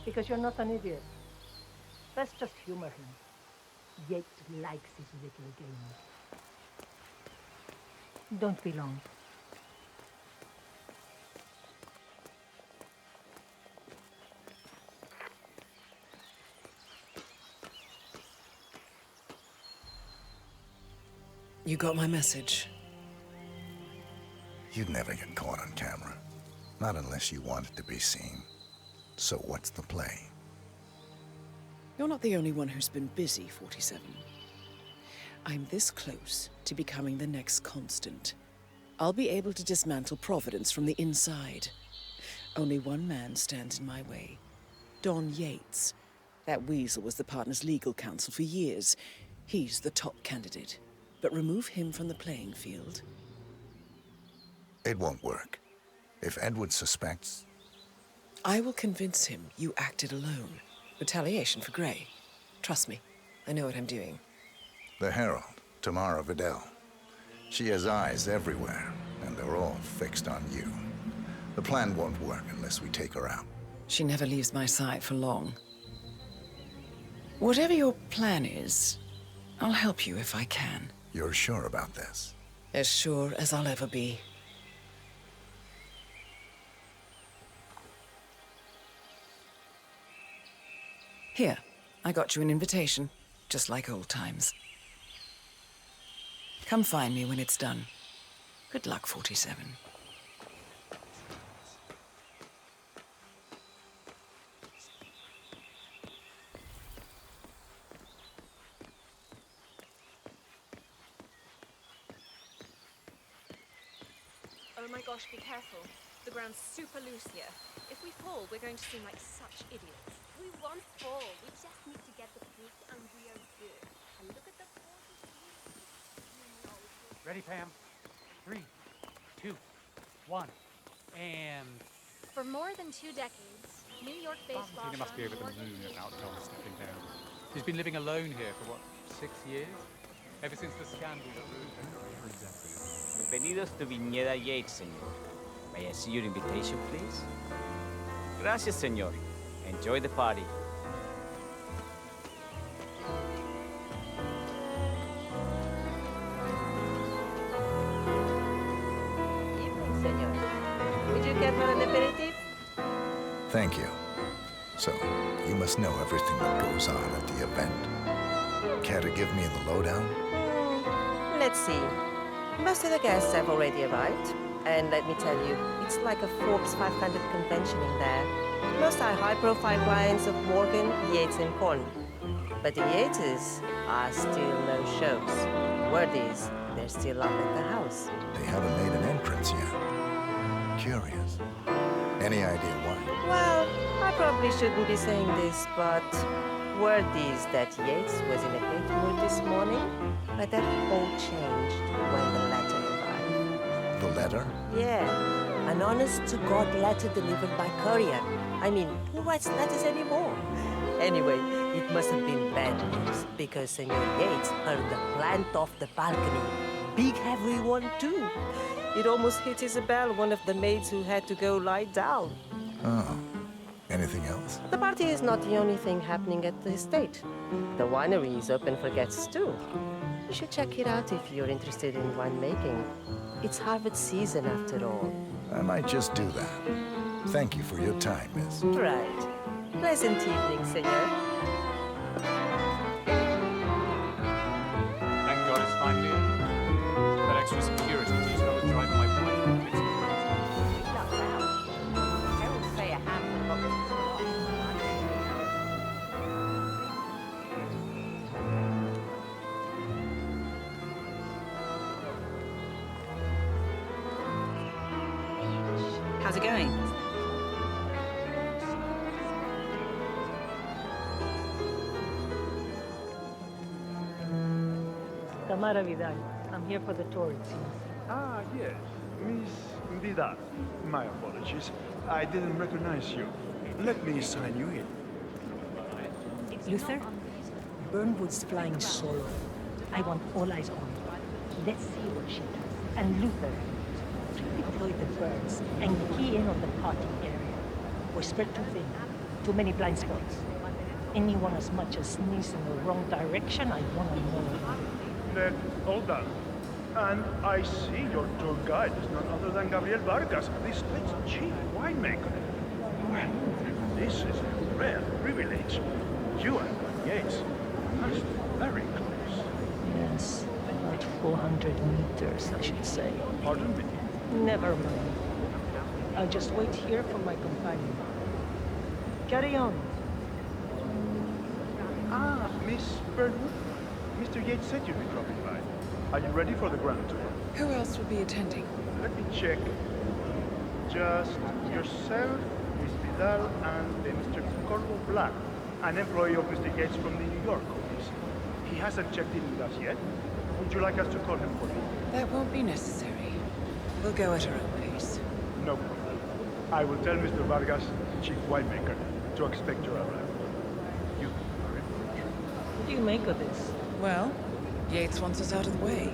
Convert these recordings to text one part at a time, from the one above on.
because you're not an idiot. Let's just humor him. Yates likes his little games. Don't be long. You got my message. You'd never get caught on camera. Not unless you wanted to be seen. So what's the play? You're not the only one who's been busy, 47. I'm this close to becoming the next Constant. I'll be able to dismantle Providence from the inside. Only one man stands in my way. Don Yates. That weasel was the partner's legal counsel for years. He's the top candidate. But remove him from the playing field. It won't work. If Edward suspects... I will convince him you acted alone. Retaliation for Gray. Trust me, I know what I'm doing. The Herald, Tamara Vidal. She has eyes everywhere, and they're all fixed on you. The plan won't work unless we take her out. She never leaves my side for long. Whatever your plan is, I'll help you if I can. You're sure about this? As sure as I'll ever be. Here, I got you an invitation, just like old times. Come find me when it's done. Good luck, 47. Oh my gosh, be careful. The ground's super loose here. If we fall, we're going to seem like such idiots. We won't fall. We just need to get the proof and we are good. And look at the forces. Ready, Pam? 3, 2, 1, and... For more than 2 decades, New York-based law He must be over the firm moon about Tom stepping down. He's been living alone here for, what, 6 years? Ever since the scandal that ruined him. Bienvenidos to Viñeda Yates, señor. May I see your invitation, please? Gracias, señor. Enjoy the party. Evening, senor. Would you care for an aperitif? Thank you. So, you must know everything that goes on at the event. Care to give me the lowdown? Let's see. Most of the guests have already arrived. And let me tell you, it's like a Forbes 500 convention in there. Most are high-profile clients of Morgan, Yates, and Korn. But the Yateses are still no shows. Word is, they're still up at the house. They haven't made an entrance yet. Curious. Any idea why? Well, I probably shouldn't be saying this, but word is that Yates was in a great mood this morning, but that all changed when the letter arrived. The letter? Yeah, an honest-to-God letter delivered by courier. I mean, who writes letters anymore? Anyway, it must have been bad news, because Senor Yates heard the plant off the balcony. Big heavy one, too. It almost hit Isabel, one of the maids who had to go lie down. Oh. Anything else? The party is not the only thing happening at the estate. The winery is open for guests, too. You should check it out if you're interested in winemaking. It's harvest season, after all. I might just do that. Thank you for your time, miss. Right. Pleasant evening, senor. Thank God it's finally in. That extra security detail was driving my mind. How's it going? Tamara Vidal. I'm here for the tour, it seems. Ah, yes. Miss Vidal. My apologies. I didn't recognize you. Let me sign you in. Luther, Burnwood's flying solo. I want all eyes on her. Let's see what she does. And Luther, deploy the birds and key in on the party area. We're spread too thin. Too many blind spots. Anyone as much as sneeze in the wrong direction, I want to know. Then, hold on. And I see your tour guide is none other than Gabriel Vargas, the state's chief winemaker. Well, this is a rare privilege. You and Yates must be very close. Yes, about 400 meters, I should say. Pardon me? Never mind. I'll just wait here for my companion. Carry on. Ah, Miss Burnwood. Mr. Yates said you'd be dropping by. Are you ready for the grand tour? Who else will be attending? Let me check. Just yourself, Miss Vidal, and Mr. Corvo Black, an employee of Mr. Yates from the New York office. He hasn't checked in with us yet. Would you like us to call him for you? That won't be necessary. We'll go at our own pace. No problem. I will tell Mr. Vargas, chief winemaker, to expect your arrival. You are in for a treat. What do you make of this? Well, Yates wants us out of the way.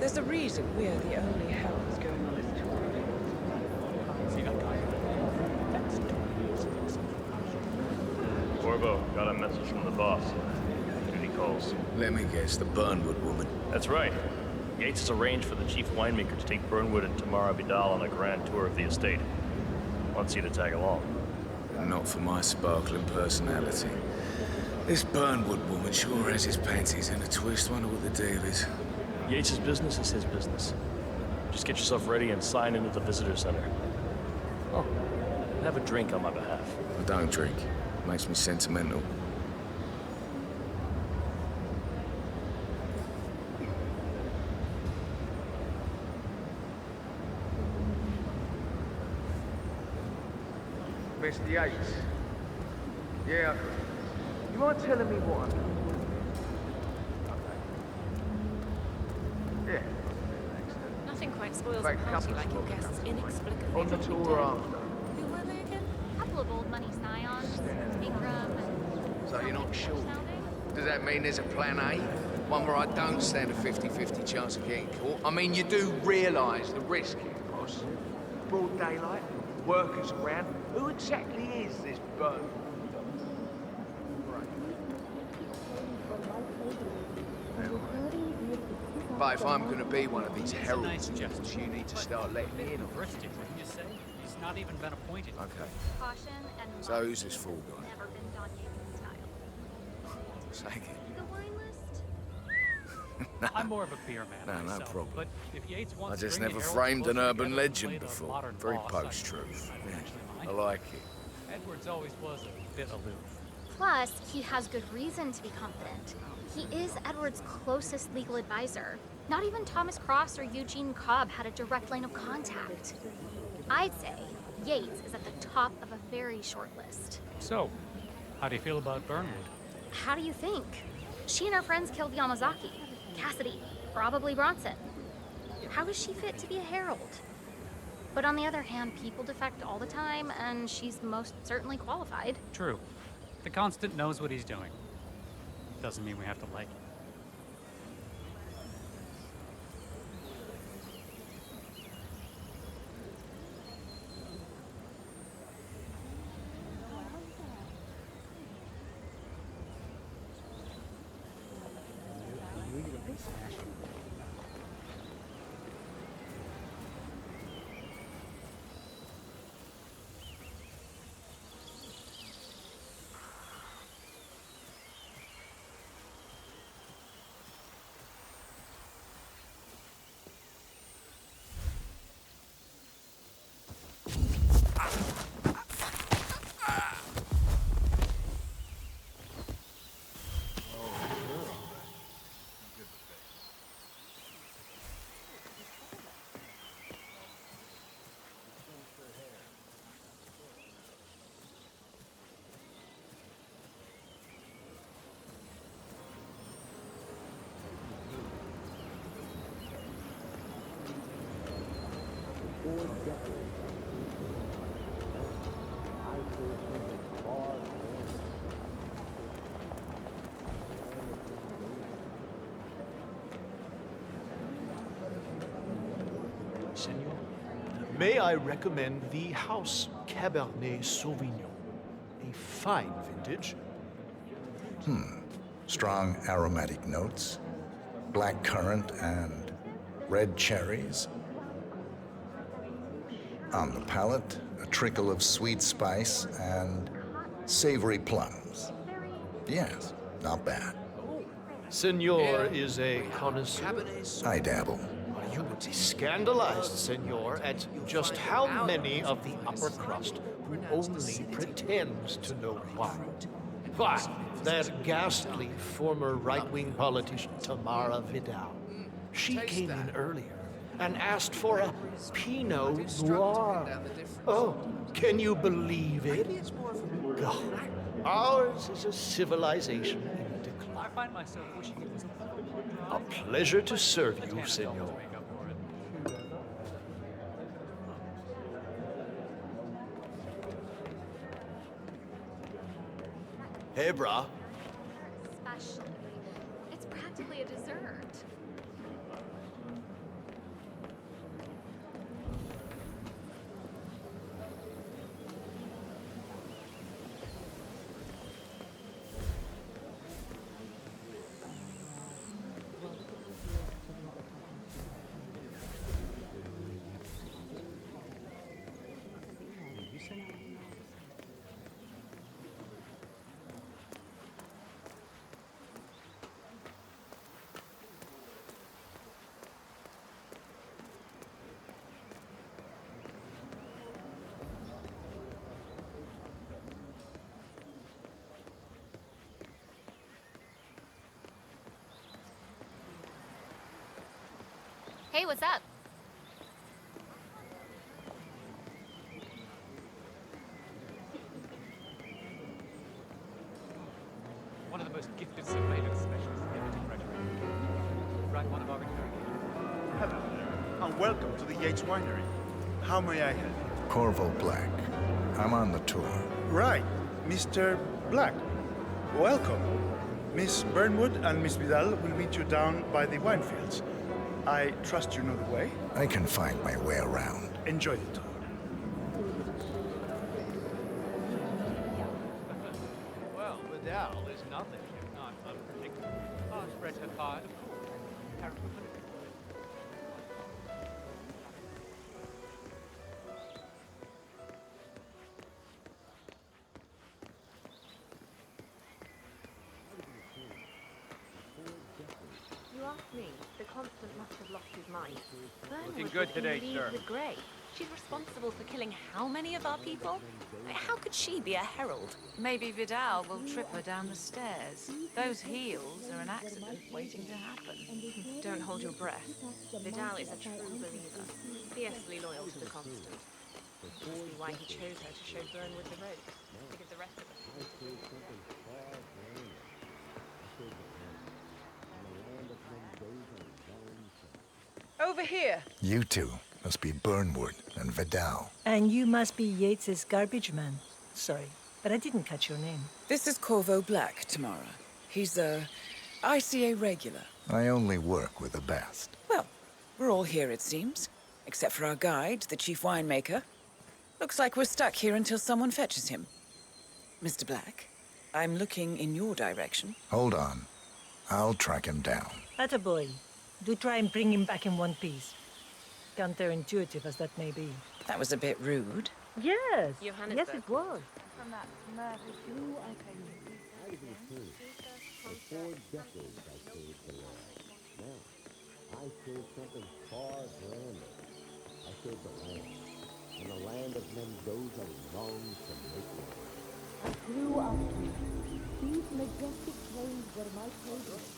There's a reason we're the only hells going on this tour. See that guy? That's 2 years ago. Corvo, got a message from the boss. Duty calls. Let me guess, the Burnwood woman. That's right. Yates has arranged for the chief winemaker to take Burnwood and Tamara Vidal on a grand tour of the estate. Wants you to tag along. Not for my sparkling personality. This Burnwood woman sure has his panties in a twist. Wonder what the deal is. Yates' business is his business. Just get yourself ready and sign into the visitor center. Oh, have a drink on my behalf. I don't drink. Makes me sentimental. Mr. Yates. Yeah. You mind telling me what I'm doing? Okay. Yeah. Nothing quite spoils a Like party couple like your small guests companies. inexplicably On the dropping tour dead. after. Who were they again? A couple of old money scions, Ingram and... So you're not sure? sounding? Does that mean there's a plan A? One where I don't stand a 50-50 chance of getting caught? I mean, you do realise the risk here, boss. Broad daylight, workers around. Who exactly is this Burnwood? But if I'm going to be one of these heralds, you need to start letting me in on it. Wouldn't you say? He's not even been appointed. Okay. Caution and... So who's this fool guy? Never been Don Yates' style. Say again. The wine list? I'm more of a beer man No, no myself, problem. But if Yates I wants to just bring the never Herald framed an closer urban together and legend play the before. modern Very boss, post-truth. I don't Yeah, actually I mind. like it. Edwards always was a bit aloof. Plus, he has good reason to be confident. He is Edward's closest legal advisor. Not even Thomas Cross or Eugene Cobb had a direct line of contact. I'd say Yates is at the top of a very short list. So, how do you feel about Burnwood? How do you think? She and her friends killed Yamazaki, Cassidy, probably Bronson. How is she fit to be a herald? But on the other hand, people defect all the time, and she's most certainly qualified. True. The Constant knows what he's doing. Doesn't mean we have to like it. Senor, may I recommend the House Cabernet Sauvignon, a fine vintage. Strong aromatic notes, black currant and red cherries. On the palate, a trickle of sweet spice and savory plums. Yes, not bad. Senor is a connoisseur. I dabble. You would be scandalized, senor, at just how many of the upper crust who only pretends to know wine. Why, that ghastly former right-wing politician Tamara Vidal. She came in earlier and asked for a Pinot Noir. Oh, can you believe it? God, ours is a civilization in decline. I find myself wishing it was A pleasure to serve you, senor. Hey, brah. Especially. It's practically a dessert. Hey, what's up? one of the most gifted surveillance specialists ever to graduate. Ran one of our interrogators. Hello, and welcome to the Yates Winery. How may I help you? Corvo Black. I'm on the tour. Right, Mr. Black. Welcome. Miss Burnwood and Miss Vidal will meet you down by the wine fields. I trust you know the way. I can find my way around. Enjoy the tour. Well, Vidal is nothing if not unpredictable. I've spread her pie, of course. Character political. You asked me. The constant must have lost his mind. Looking good today, sir. With grape. She's responsible for killing how many of our people? How could she be a herald? Maybe Vidal will trip her down the stairs. Those heels are an accident waiting to happen. Don't hold your breath. Vidal is a true believer, fiercely loyal to the constant. Must be why he chose her to show Burnwood the ropes, to give the rest of us. Over here. You two must be Burnwood and Vidal. And you must be Yates's garbage man. Sorry, but I didn't catch your name. This is Corvo Black, Tamara. He's a ICA regular. I only work with the best. Well, we're all here, it seems. Except for our guide, the chief winemaker. Looks like we're stuck here until someone fetches him. Mr. Black, I'm looking in your direction. Hold on. I'll track him down. Attaboy. Do try and bring him back in one piece. Counterintuitive as that may be. That was a bit rude. Yes. Johannesburg. Yes, it was. From that murder you open. For 4 decades I served the land. Now, I serve something far grander. I serve the land. And the land of Mendoza longs to make one. I grew up here. These majestic plains were my playground.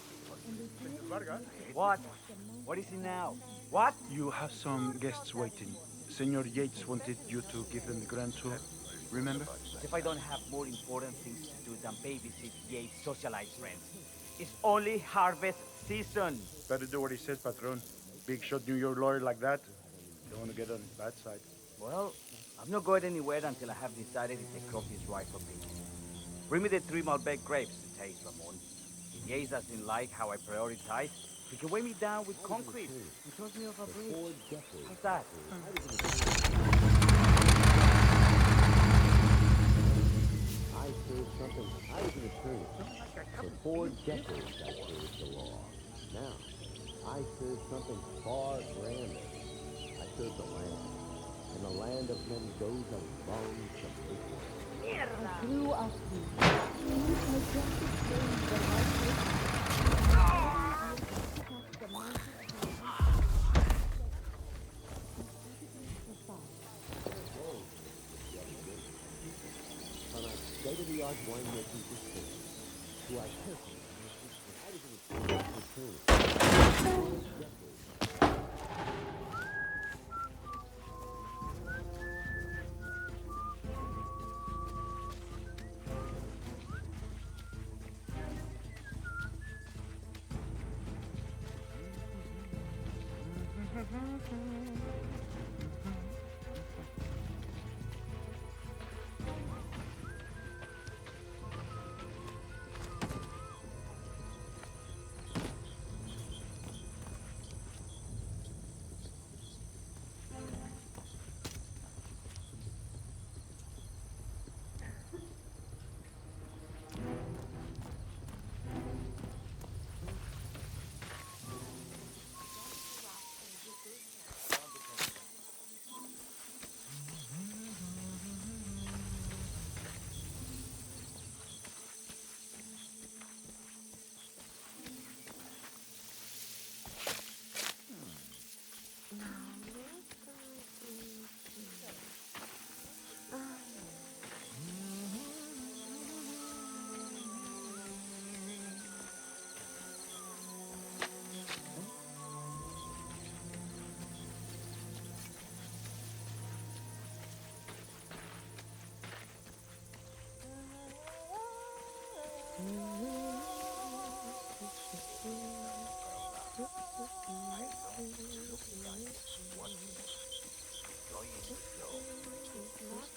What? What is it now? What? You have some guests waiting. Senor Yates wanted you to give them the grand tour. Remember? As if I don't have more important things to do than babysit Yates' socialite friends. It's only harvest season. Better do what he says, Patron. Big shot New York lawyer like that. Don't want to get on his bad side. Well, I'm not going anywhere until I have decided if the crop is right for picking. Bring me the 3 Malbec grapes to taste, Ramon. If Yates doesn't like how I prioritize, he can weigh me down with concrete and toss me off a bridge. How's that? I I served something. I was an attorney. For 4 decades I served the law. Now, I serve something far grander. I serve the land. And the land of Mendoza longs to make one. I grew up here. On our state-of-the-art winemaking facility, to our carefully I was an attorney.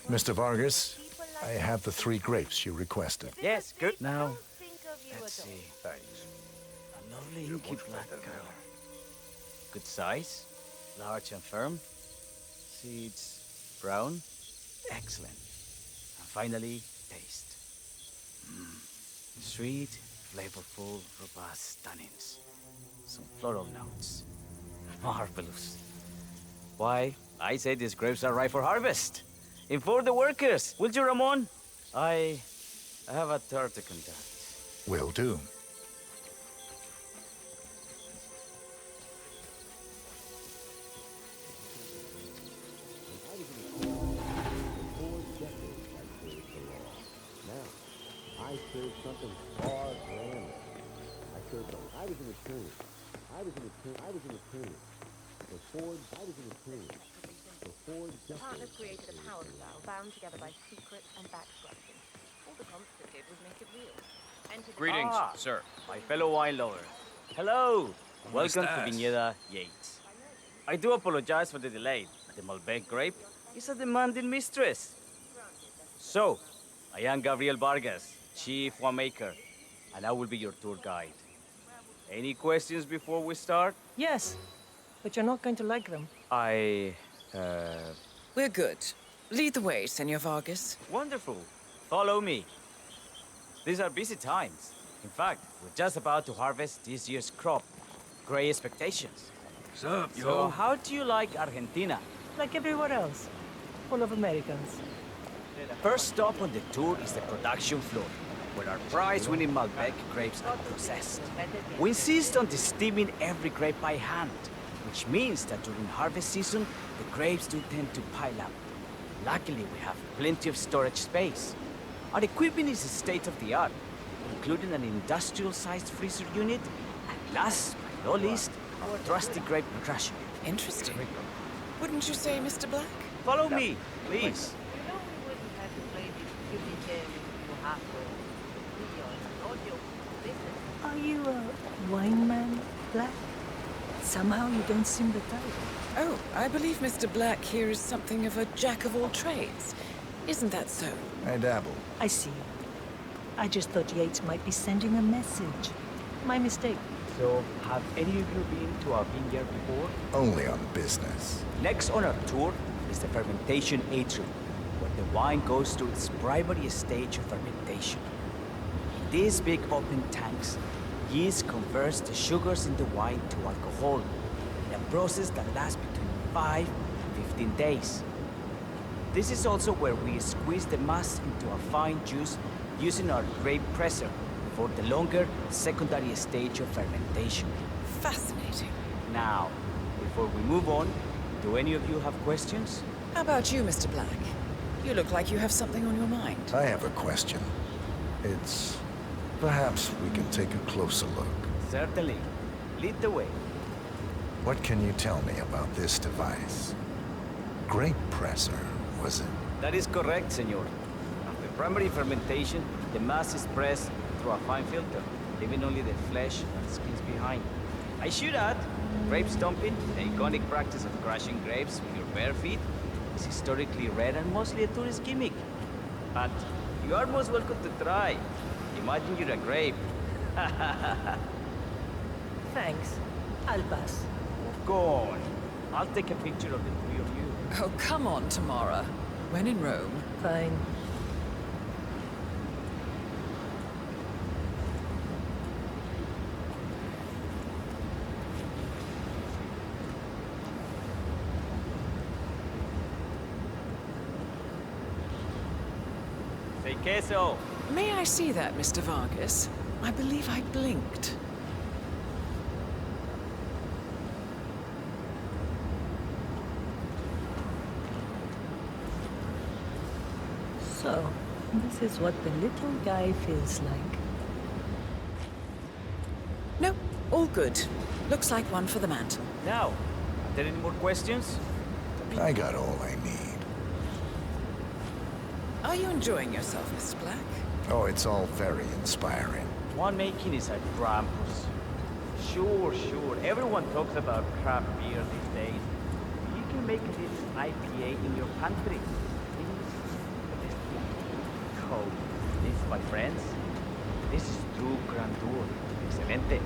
Mr. Vargas, I have the 3 grapes you requested. Yes, good. Now, let's see. Thanks. A lovely inky black color. Good size, large and firm. Seeds brown. Excellent. And finally, taste. Sweet, flavorful, robust tannins. Some floral notes. Marvelous. Why, I say these grapes are ripe for harvest. Inform the workers, will you, Ramon? I have a tour to conduct. Will do. I served something far grander. I was an attorney. I was an attorney. I was an attorney. The partners created a power cell bound together by secret and backswatching. All the constant did was make it real. Greetings, sir. My fellow wine lover. Hello. Welcome to Viñeda Yates. I do apologize for the delay. The Malbec grape is a demanding mistress. So, I am Gabriel Vargas, chief winemaker, and I will be your tour guide. Any questions before we start? Yes, but you're not going to like them. We're good. Lead the way, Senor Vargas. Wonderful. Follow me. These are busy times. In fact, we're just about to harvest this year's crop. Great expectations. Sup, yo? So how do you like Argentina? Like everywhere else. Full of Americans. First stop on the tour is the production floor, where our prize-winning Malbec grapes are processed. We insist on steaming every grape by hand, which means that during harvest season, the grapes do tend to pile up. Luckily, we have plenty of storage space. Our equipment is state-of-the-art, including an industrial-sized freezer unit, and last but not least, our trusty grape crusher. Interesting. Wouldn't you say, Mr. Black? Follow me, please. Are you a wine man, Black? Somehow you don't seem the type. Oh, I believe Mr. Black here is something of a jack of all trades. Isn't that so? I dabble. I see. I just thought Yates might be sending a message. My mistake. So, have any of you been to our vineyard before? Only on business. Next on our tour is the fermentation atrium, where the wine goes through its primary stage of fermentation. In these big open tanks, yeast converts the sugars in the wine to alcohol in a process that lasts between 5 and 15 days. This is also where we squeeze the mass into a fine juice using our grape presser for the longer secondary stage of fermentation. Fascinating. Now, before we move on, do any of you have questions? How about you, Mr. Black? You look like you have something on your mind. I have a question. It's... perhaps we can take a closer look. Certainly. Lead the way. What can you tell me about this device? Grape presser, was it? That is correct, senor. After primary fermentation, the mass is pressed through a fine filter, leaving only the flesh and skins behind. I should add, grape stomping, the iconic practice of crushing grapes with your bare feet, is historically rare and mostly a tourist gimmick. But you are most welcome to try. Imagine you're a grape. Thanks. I'll pass. Go on. I'll take a picture of the three of you. Oh, come on, Tamara. When in Rome. Fine. Say queso. May I see that, Mr. Vargas? I believe I blinked. So, this is what the little guy feels like. No, all good. Looks like one for the mantle. Now, are there any more questions? I got all I need. Are you enjoying yourself, Mr. Black? Oh, it's all very inspiring. Winemaking is a campus. Sure. Everyone talks about craft beer these days. You can make this IPA in your pantry. Oh, this, my friends, this is true grandeur. Excelente.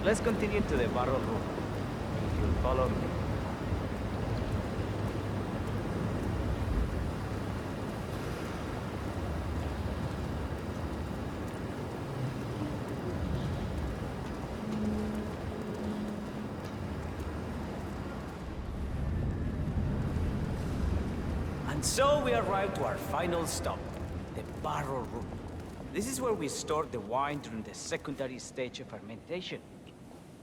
Let's continue to the barrel room. If you'll follow me. And so we arrive to our final stop, the barrel room. This is where we store the wine during the secondary stage of fermentation.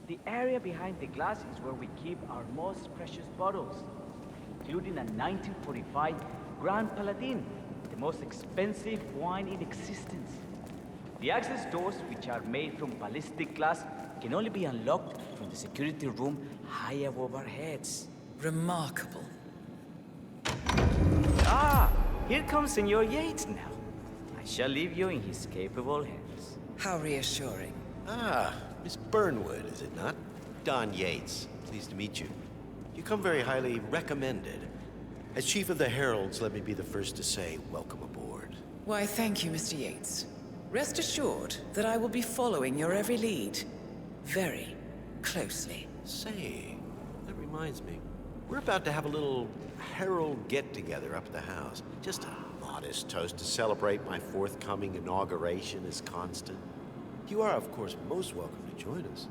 The area behind the glass is where we keep our most precious bottles, including a 1945 Grand Paladin, the most expensive wine in existence. The access doors, which are made from ballistic glass, can only be unlocked from the security room high above our heads. Remarkable. Ah, here comes Senor Yates now. I shall leave you in his capable hands. How reassuring. Ah, Miss Burnwood, is it not? Don Yates. Pleased to meet you. You come very highly recommended. As Chief of the Heralds, let me be the first to say welcome aboard. Why, thank you, Mr. Yates. Rest assured that I will be following your every lead. Very closely. Say, that reminds me. We're about to have a little Herald get-together up at the house. Just a modest toast to celebrate my forthcoming inauguration as Constant. You are, of course, most welcome to join us.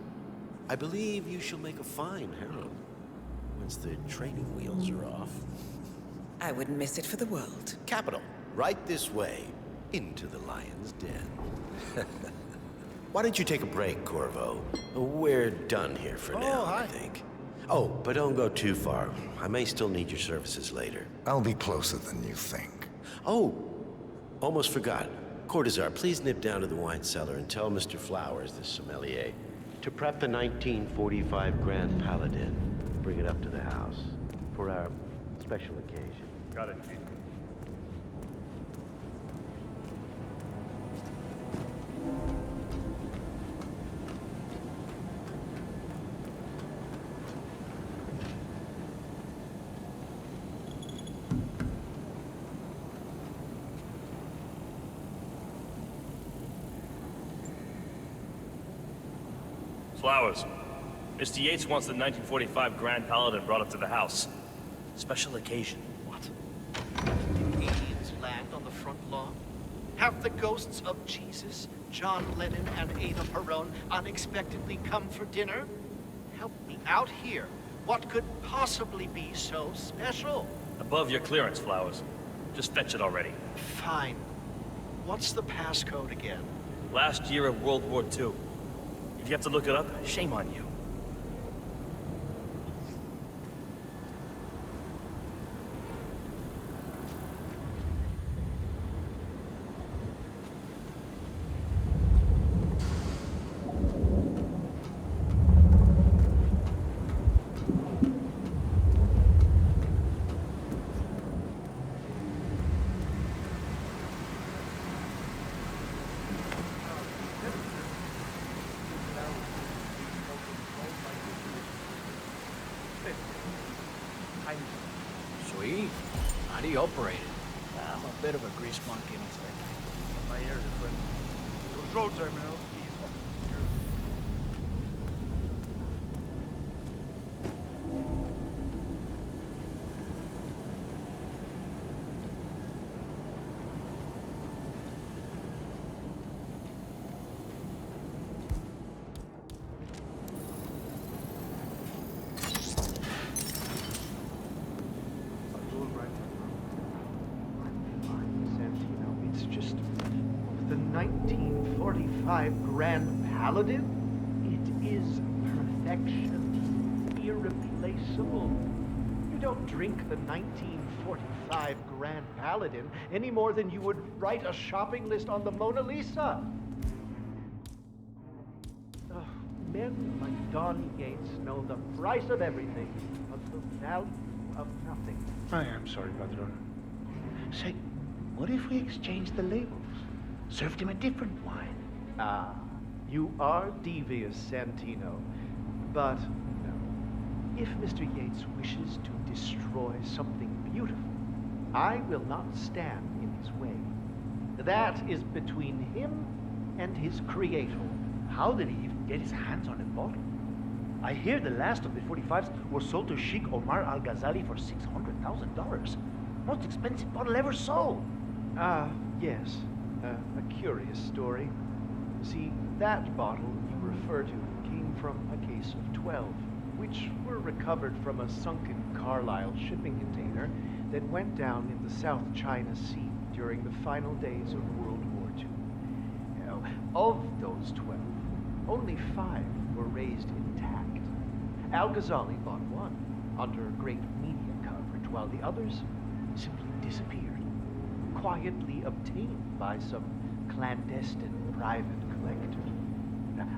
I believe you shall make a fine Herald, once the training wheels are off. I wouldn't miss it for the world. Capital. Right this way, into the lion's den. Why don't you take a break, Corvo? We're done here for now, I think. Oh, but don't go too far. I may still need your services later. I'll be closer than you think. Oh, almost forgot. Cortazar, please nip down to the wine cellar and tell Mr. Flowers, the sommelier, to prep the 1945 Grand Paladin. Bring it up to the house for our special occasion. Got it. Flowers. Mr. Yates wants the 1945 Grand Paladin brought up to the house. Special occasion. What? law? Have the ghosts of Jesus, John Lennon, and Ada Perón unexpectedly come for dinner? Help me out here. What could possibly be so special? Above your clearance, Flowers. Just fetch it already. Fine. What's the passcode again? Last year of World War II. If you have to look it up, shame on you. Sweet. How do you operate it? I'm a bit of a grease monkey myself. My ears are friend. Control terminal. It's just the 1945 Grand Paladin. It is perfection, irreplaceable. You don't drink the 1945 Grand Paladin any more than you would write a shopping list on the Mona Lisa. Men like Don Yates know the price of everything, but the value of nothing. I am sorry, Padron. Say, what if we exchanged the labels? Served him a different wine? Ah, you are devious, Santino. But, no. If Mr. Yates wishes to destroy something beautiful, I will not stand in his way. That is between him and his creator. How did he even get his hands on a bottle? I hear the last of the 45s were sold to Sheikh Omar Al-Ghazali for $600,000. Most expensive bottle ever sold. Yes. A curious story. See, that bottle you refer to came from a case of 12, which were recovered from a sunken Carlisle shipping container that went down in the South China Sea during the final days of World War II. Now, of those 12, only 5 were raised intact. Al-Ghazali bought one under great media coverage, while the others simply disappeared, quietly obtained by some clandestine private collector.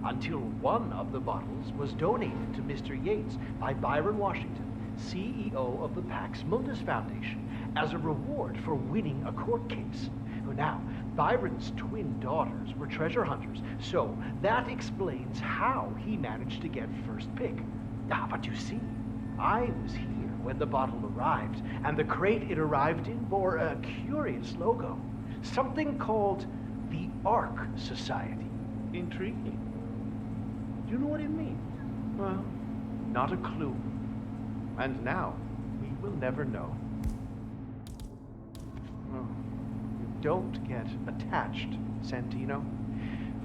Until one of the bottles was donated to Mr. Yates by Byron Washington, CEO of the Pax Mundus Foundation, as a reward for winning a court case. Now, Byron's twin daughters were treasure hunters, so that explains how he managed to get first pick. But you see, I was here when the bottle arrived, and the crate it arrived in bore a curious logo. Something called the Ark Society. Intriguing. Do you know what it means? Well, not a clue. And now, we will never know. Oh, you don't get attached, Santino.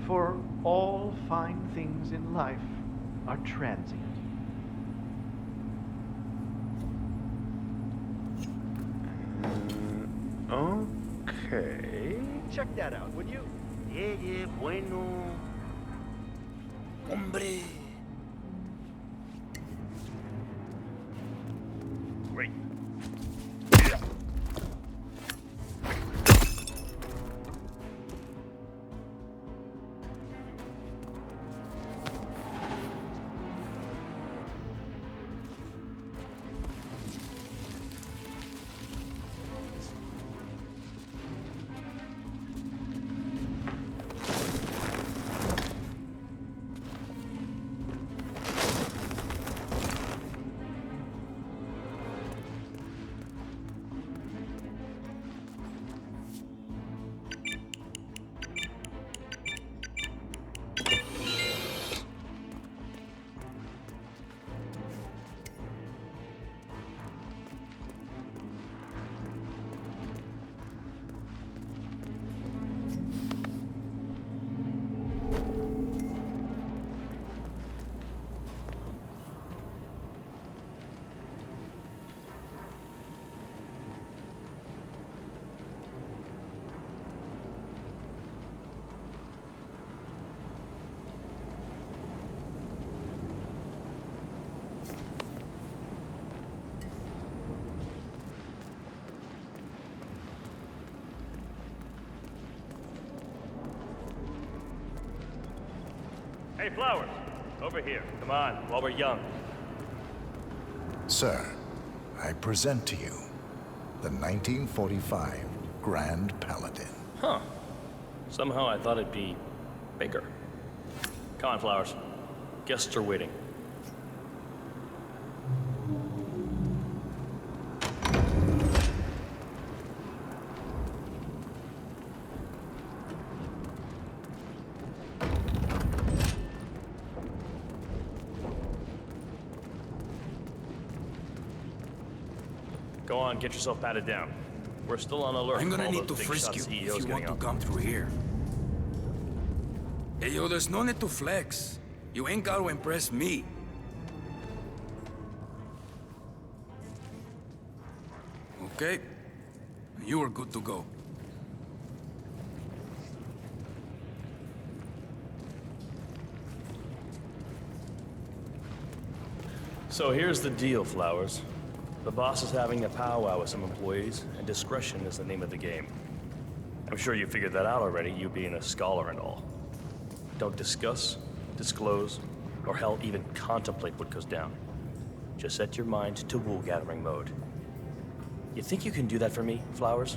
For all fine things in life are transient. Okay. Check that out, would you? Yeah, bueno. Hombre. Great. Hey, Flowers, over here. Come on, while we're young. Sir, I present to you the 1945 Grand Paladin. Huh. Somehow I thought it'd be bigger. Come on, Flowers. Guests are waiting. Go on, get yourself patted down. We're still on alert. I'm from gonna all need those to big frisk shot you CEOs if you want getting to up. come through here. Hey, yo, there's no need to flex. You ain't got to impress me. Okay, you are good to go. So here's the deal, Flowers. The boss is having a powwow with some employees, and discretion is the name of the game. I'm sure you figured that out already, you being a scholar and all. Don't discuss, disclose, or hell, even contemplate what goes down. Just set your mind to wool-gathering mode. You think you can do that for me, Flowers?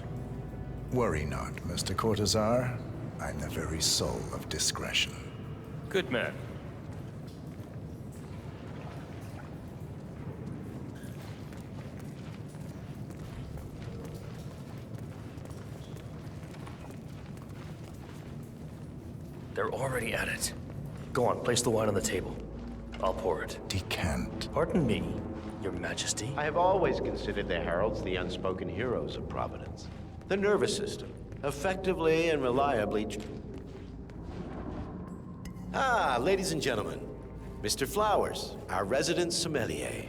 Worry not, Mr. Cortazar. I'm the very soul of discretion. Good man. They're already at it. Go on, place the wine on the table. I'll pour it. Decant. Pardon me, Your Majesty. I have always considered the heralds the unspoken heroes of Providence. The nervous system, effectively and reliably... ladies and gentlemen, Mr. Flowers, our resident sommelier.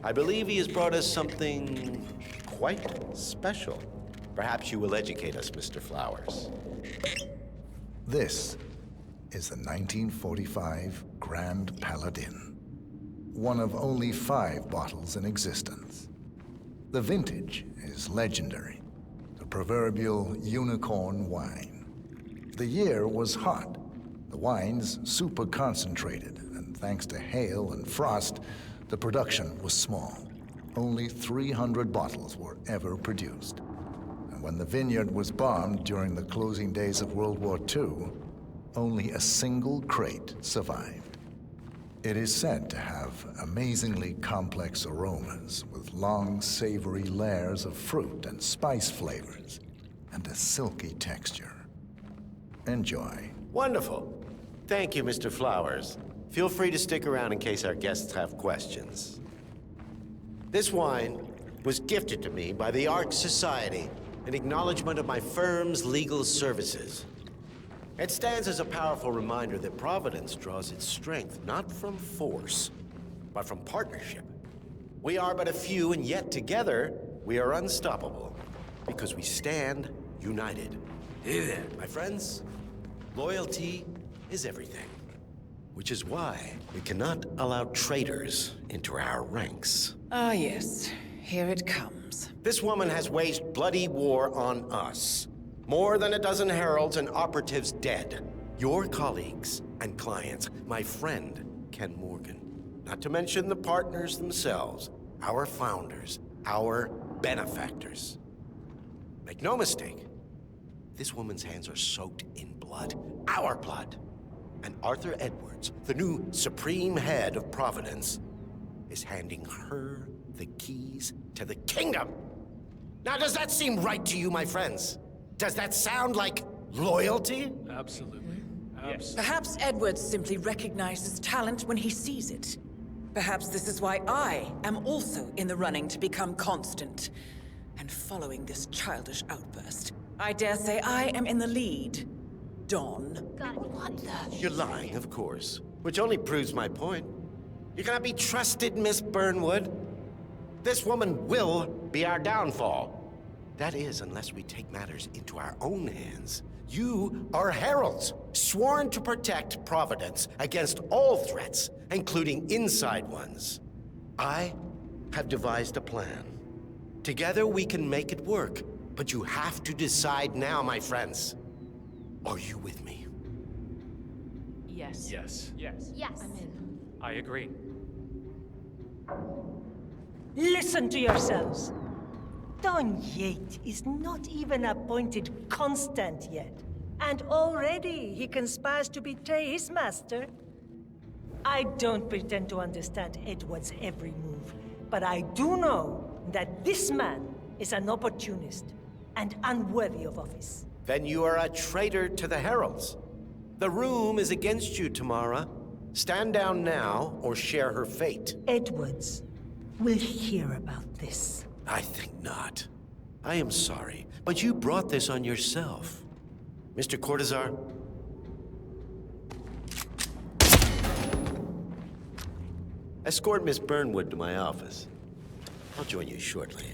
I believe he has brought us something quite special. Perhaps you will educate us, Mr. Flowers. This is the 1945 Grand Paladin, one of only 5 bottles in existence. The vintage is legendary, the proverbial unicorn wine. The year was hot, the wine's super concentrated, and thanks to hail and frost, the production was small. Only 300 bottles were ever produced. And when the vineyard was bombed during the closing days of World War II, only a single crate survived. It is said to have amazingly complex aromas with long, savory layers of fruit and spice flavors, and a silky texture. Enjoy. Wonderful. Thank you, Mr. Flowers. Feel free to stick around in case our guests have questions. This wine was gifted to me by the Arch Society in acknowledgement of my firm's legal services. It stands as a powerful reminder that Providence draws its strength not from force, but from partnership. We are but a few, and yet together, we are unstoppable, because we stand united. Hey there. My friends, loyalty is everything, which is why we cannot allow traitors into our ranks. Ah, yes. Here it comes. This woman has waged bloody war on us. More than a dozen heralds and operatives dead. Your colleagues and clients, my friend, Ken Morgan. Not to mention the partners themselves, our founders, our benefactors. Make no mistake, this woman's hands are soaked in blood. Our blood. And Arthur Edwards, the new supreme head of Providence, is handing her the keys to the kingdom. Now, does that seem right to you, my friends? Does that sound like loyalty? Absolutely. Perhaps Edwards simply recognizes talent when he sees it. Perhaps this is why I am also in the running to become constant. And following this childish outburst, I dare say I am in the lead. Dawn. What the? You're lying, of course. Which only proves my point. You cannot be trusted, Miss Burnwood. This woman will be our downfall. That is, unless we take matters into our own hands. You are heralds, sworn to protect Providence against all threats, including inside ones. I have devised a plan. Together we can make it work, but you have to decide now, my friends. Are you with me? Yes. Yes. Yes. Yes. I'm in. I agree. Listen to yourselves. Don Yates is not even appointed constant yet. And already he conspires to betray his master. I don't pretend to understand Edward's every move, but I do know that this man is an opportunist and unworthy of office. Then you are a traitor to the Heralds. The room is against you, Tamara. Stand down now or share her fate. Edwards will hear about this. I think not. I am sorry, but you brought this on yourself. Mr. Cortazar? Escort Miss Burnwood to my office. I'll join you shortly.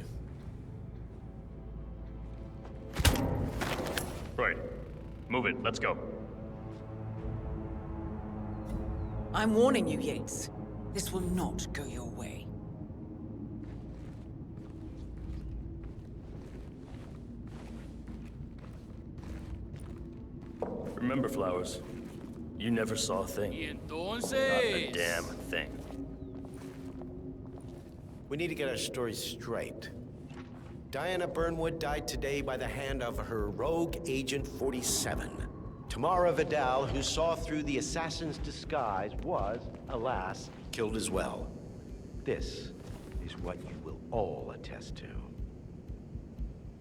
Right. Move it. Let's go. I'm warning you, Yates. This will not go your way. Remember, Flowers, you never saw a thing. Entonces... Not a damn thing. We need to get our story straight. Diana Burnwood died today by the hand of her rogue Agent 47. Tamara Vidal, who saw through the assassin's disguise, was, alas, killed as well. This is what you will all attest to.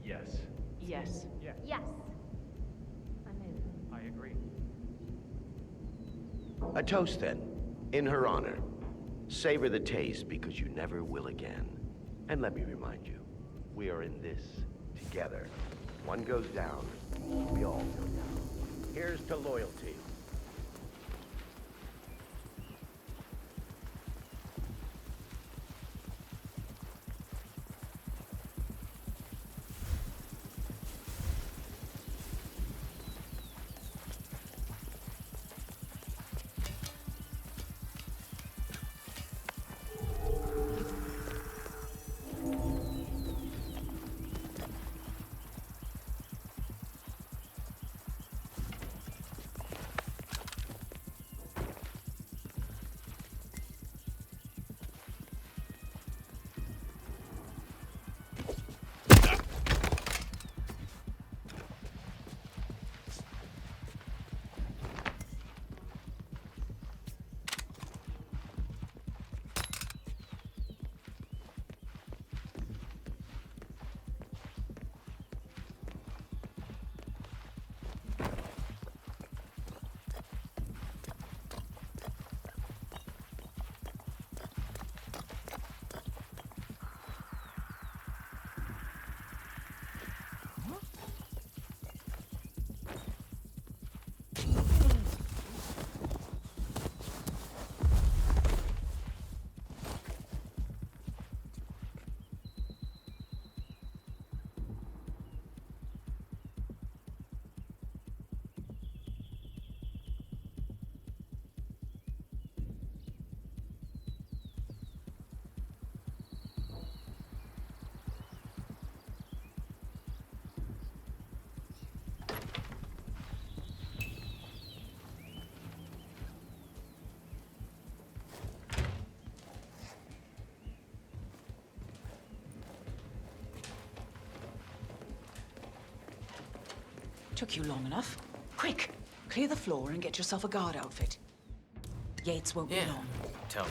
Yes. Yes. Yes. Yes. I'm in. I agree. A toast, then, in her honor. Savor the taste, because you never will again. And let me remind you, we are in this together. One goes down, we all go down. Here's to loyalty. Took you long enough. Quick, clear the floor and get yourself a guard outfit. Yates won't be long. Tell me.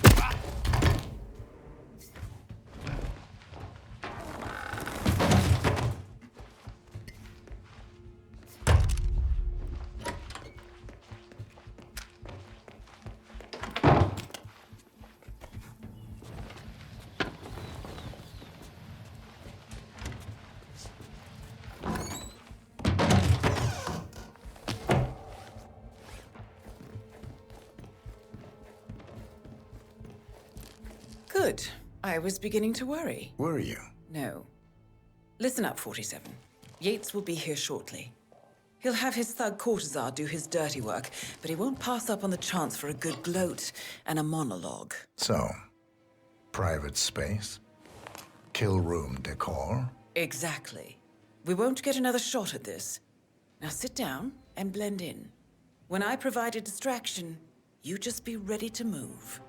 Good. I was beginning to worry. Were you? No. Listen up, 47. Yates will be here shortly. He'll have his thug Cortazar do his dirty work, but he won't pass up on the chance for a good gloat and a monologue. So, private space? Kill room decor? Exactly. We won't get another shot at this. Now sit down and blend in. When I provide a distraction, you just be ready to move.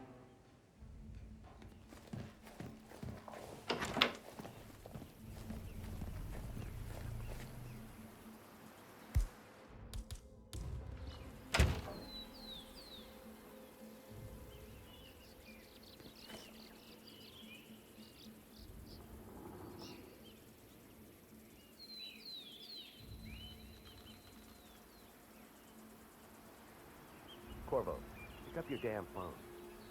Corvo, pick up your damn phone.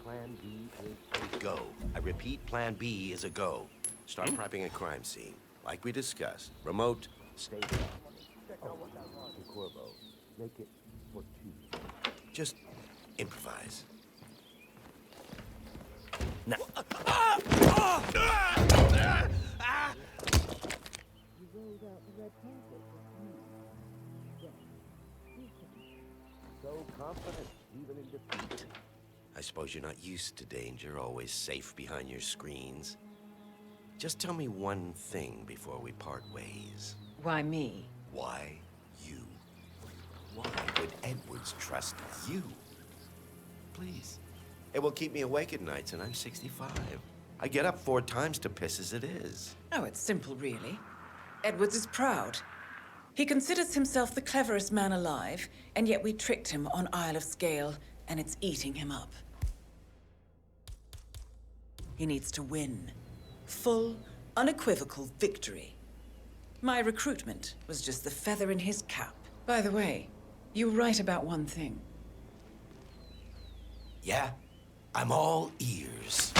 Plan B is a go. I repeat, Plan B is a go. Start prepping a crime scene. Like we discussed. Remote, stay down. And Corvo, make it for two. Just improvise. Now. So confident, even in defeat. I suppose you're not used to danger, always safe behind your screens. Just tell me one thing before we part ways. Why me? Why you? Why would Edwards trust you? Please. It will keep me awake at nights, and I'm 65. I get up 4 times to piss as it is. Oh, it's simple, really. Edwards is proud. He considers himself the cleverest man alive, and yet we tricked him on Isle of Scale, and it's eating him up. He needs to win. Full, unequivocal victory. My recruitment was just the feather in his cap. By the way, you were right about one thing. Yeah? I'm all ears.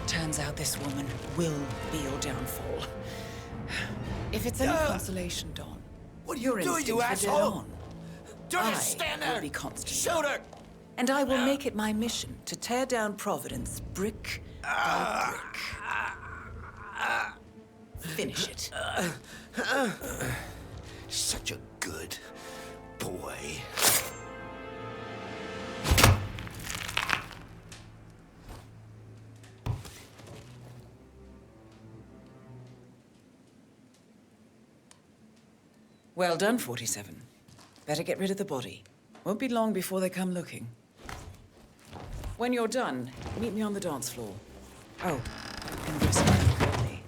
Turns out this woman will be your downfall. If it's any consolation, Don, what are your you doing, instincts you were dead asshole? on. Don't stand I there! will be constant. Shoot her! And I will make it my mission to tear down Providence brick by brick. Finish it. Such a good boy. Well done, 47. Better get rid of the body. Won't be long before they come looking. When you're done, meet me on the dance floor. Oh, and dress appropriately.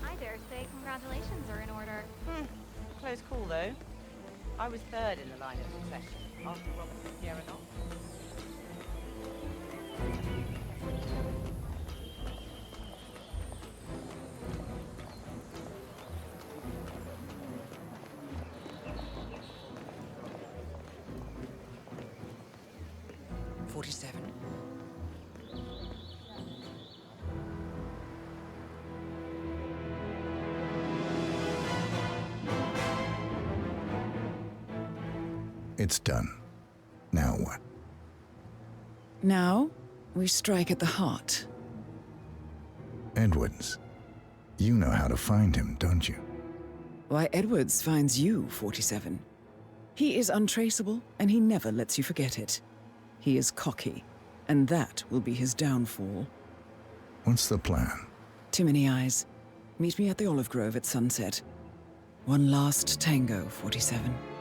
I dare say congratulations are in order. Close call, though. I was third in the line of succession, after Robert and Pierre and all. It's done. Now what? Now, we strike at the heart. Edwards. You know how to find him, don't you? Why, Edwards finds you, 47. He is untraceable, and he never lets you forget it. He is cocky, and that will be his downfall. What's the plan? Too many eyes. Meet me at the Olive Grove at sunset. One last tango, 47.